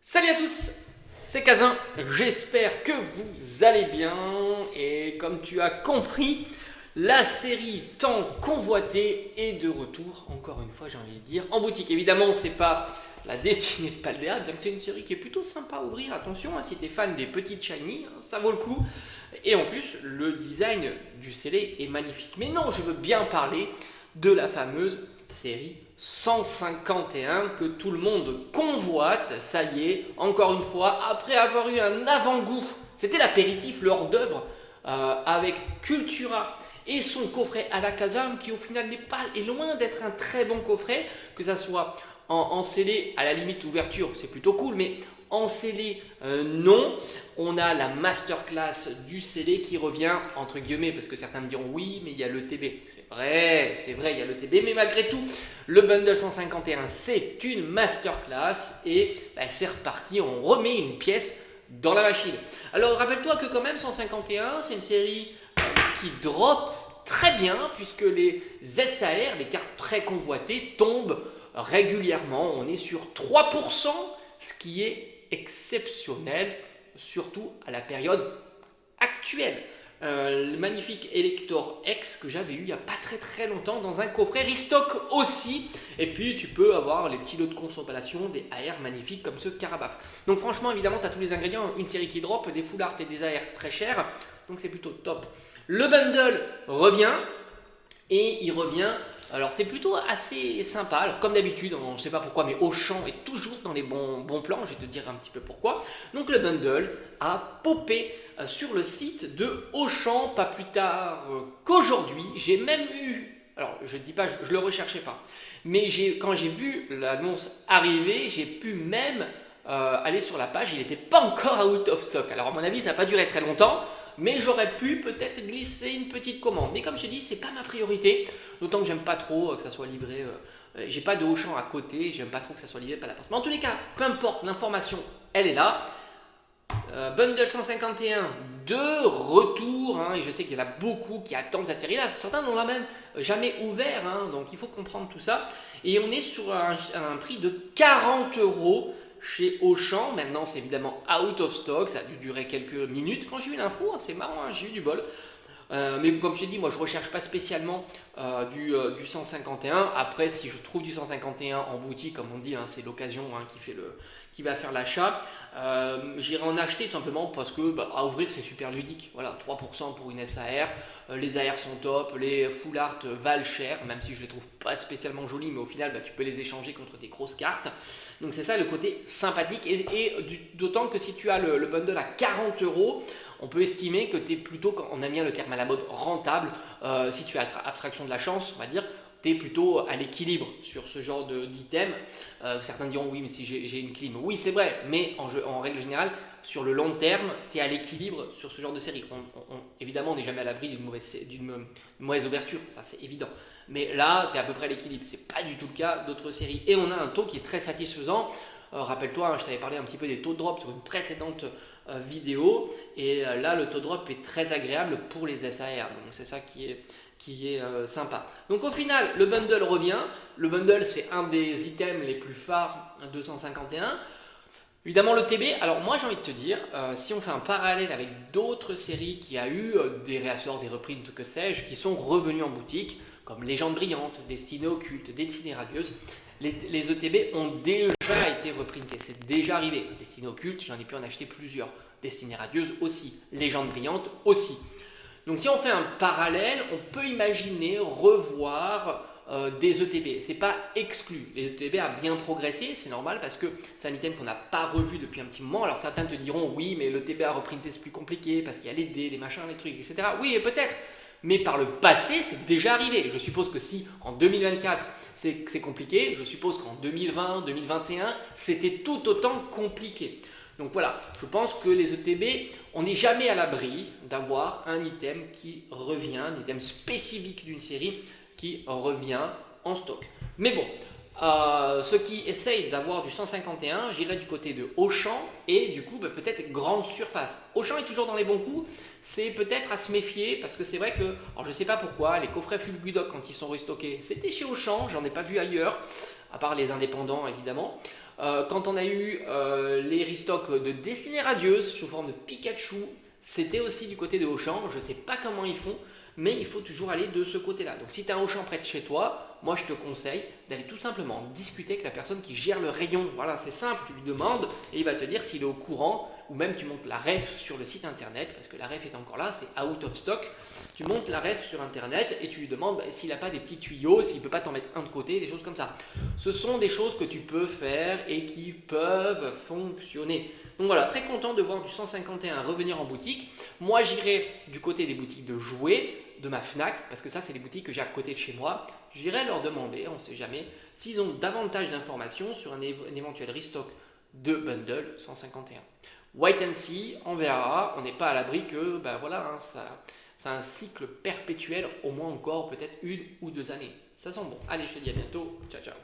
Salut à tous, c'est Kazin, j'espère que vous allez bien et comme tu as compris, la série tant convoitée est de retour, encore une fois j'ai envie de dire, en boutique. Évidemment c'est pas la destinée de Paldea, donc c'est une série qui est plutôt sympa à ouvrir, attention si tu es fan des petites shiny, ça vaut le coup. Et en plus le design du scellé est magnifique. Mais non, je veux bien parler de la fameuse série 151 que tout le monde convoite. Ça y est, encore une fois, après avoir eu un avant-goût, c'était l'apéritif, le hors-d'œuvre avec Cultura et son coffret à la Kazam qui au final est loin d'être un très bon coffret, que ça soit en scellé, à la limite ouverture c'est plutôt cool, mais en scellé non. On a la masterclass du scellé qui revient entre guillemets, parce que certains me diront oui mais il y a le TB. C'est vrai il y a le TB, mais malgré tout le bundle 151 c'est une masterclass et c'est reparti, on remet une pièce dans la machine. Alors rappelle-toi que quand même 151 c'est une série qui drop très bien, puisque les SAR, les cartes très convoitées, tombent régulièrement. On est sur 3%, ce qui est exceptionnel, surtout à la période actuelle. Le magnifique Elector X que j'avais eu il n'y a pas très longtemps dans un coffret restock aussi. Et puis tu peux avoir les petits lots de consommation, des AR magnifiques comme ce Carabaf. Donc franchement évidemment tu as tous les ingrédients, une série qui drop, des full art et des AR très chers. Donc c'est plutôt top. Le bundle revient et il revient. Alors c'est plutôt assez sympa. Alors comme d'habitude, je ne sais pas pourquoi, mais Auchan est toujours dans les bons plans. Je vais te dire un petit peu pourquoi. Donc le bundle a popé sur le site de Auchan pas plus tard qu'aujourd'hui. J'ai même eu, alors je ne dis pas, je ne le recherchais pas, mais quand j'ai vu l'annonce arriver, j'ai pu même aller sur la page. Il n'était pas encore out of stock. Alors à mon avis, ça n'a pas duré très longtemps. Mais j'aurais pu peut-être glisser une petite commande. Mais comme je te dis, c'est pas ma priorité. D'autant que j'aime pas trop que ça soit livré. J'ai pas de Auchan à côté. J'aime pas trop que ça soit livré par la poste. Mais en tous les cas, peu importe, l'information, elle est là. Bundle 151 de retour. Et je sais qu'il y en a beaucoup qui attendent cette série-là. Certains n'ont même jamais ouvert. Donc il faut comprendre tout ça. Et on est sur un prix de 40 € chez Auchan. Maintenant c'est évidemment out of stock, ça a dû durer quelques minutes quand j'ai eu l'info, c'est marrant, j'ai eu du bol. Mais comme je t'ai dit, moi je recherche pas spécialement du 151. Après si je trouve du 151 en boutique, comme on dit, c'est l'occasion qui va faire l'achat. J'irai en acheter tout simplement parce que à ouvrir c'est super ludique. Voilà, 3% pour une SAR, les AR sont top, les full art valent cher, même si je les trouve pas spécialement jolis, mais au final tu peux les échanger contre des grosses cartes. Donc c'est ça le côté sympathique, et d'autant que si tu as le bundle à 40 €, on peut estimer que tu es plutôt, on a mis le terme à la mode, rentable. Si tu as abstraction de la chance, on va dire, tu es plutôt à l'équilibre sur ce genre d'item. Certains diront oui mais si j'ai une clim, oui c'est vrai, mais en règle générale sur le long terme tu es à l'équilibre sur ce genre de série. Évidemment on n'est jamais à l'abri d'une mauvaise ouverture, ça c'est évident, mais là tu es à peu près à l'équilibre. C'est pas du tout le cas d'autres séries, et on a un taux qui est très satisfaisant. Rappelle-toi, je t'avais parlé un petit peu des taux de drop sur une précédente vidéo, et là le taux de drop est très agréable pour les SAR, donc c'est ça qui est sympa. Donc au final le bundle revient. Le bundle c'est un des items les plus phares de 151. Évidemment le TB, alors moi j'ai envie de te dire, si on fait un parallèle avec d'autres séries qui a eu des réassorts, des reprints, que sais-je, qui sont revenus en boutique, comme Légende Brillante, Destinée Occulte, Destinée Radieuse, les ETB ont déjà été reprintés, c'est déjà arrivé. Destinée Occulte, j'en ai pu en acheter plusieurs. Destinée Radieuse aussi, Légende Brillante aussi. Donc si on fait un parallèle, on peut imaginer revoir des ETB. C'est pas exclu. Les ETB a bien progressé, c'est normal parce que c'est un item qu'on n'a pas revu depuis un petit moment. Alors certains te diront oui mais l'ETB à reprinter c'est plus compliqué parce qu'il y a les dés, les machins, les trucs, etc. Oui peut-être, mais par le passé c'est déjà arrivé. Je suppose que si en 2024 c'est compliqué, je suppose qu'en 2020, 2021 c'était tout autant compliqué. Donc voilà, je pense que les ETB, on n'est jamais à l'abri d'avoir un item qui revient, un item spécifique d'une série qui revient en stock. Mais bon, ceux qui essayent d'avoir du 151, j'irai du côté de Auchan et du coup peut-être grande surface. Auchan est toujours dans les bons coups, c'est peut-être à se méfier parce que c'est vrai que, alors je ne sais pas pourquoi, les coffrets Fulgudoc quand ils sont restockés, c'était chez Auchan, j'en ai pas vu ailleurs, à part les indépendants évidemment. Quand on a eu les restocks de Destinée Radieuse sous forme de Pikachu, c'était aussi du côté de Auchan. Je ne sais pas comment ils font, mais il faut toujours aller de ce côté-là. Donc si tu as un Auchan près de chez toi, moi je te conseille d'aller tout simplement discuter avec la personne qui gère le rayon. Voilà, c'est simple, tu lui demandes et il va te dire s'il est au courant, ou même tu montes la ref sur le site internet, parce que la ref est encore là, c'est out of stock. Tu montes la ref sur internet et tu lui demandes s'il n'a pas des petits tuyaux, s'il ne peut pas t'en mettre un de côté, des choses comme ça. Ce sont des choses que tu peux faire et qui peuvent fonctionner. Donc voilà, très content de voir du 151 revenir en boutique. Moi j'irai du côté des boutiques de jouets, de ma Fnac, parce que ça c'est les boutiques que j'ai à côté de chez moi. J'irai leur demander, on ne sait jamais, s'ils ont davantage d'informations sur un éventuel restock de bundle 151. Wait and see, on verra, on n'est pas à l'abri que, ben voilà, hein, c'est un cycle perpétuel, au moins encore peut-être 1 ou 2 années. Ça sent bon. Allez, je te dis à bientôt, ciao ciao.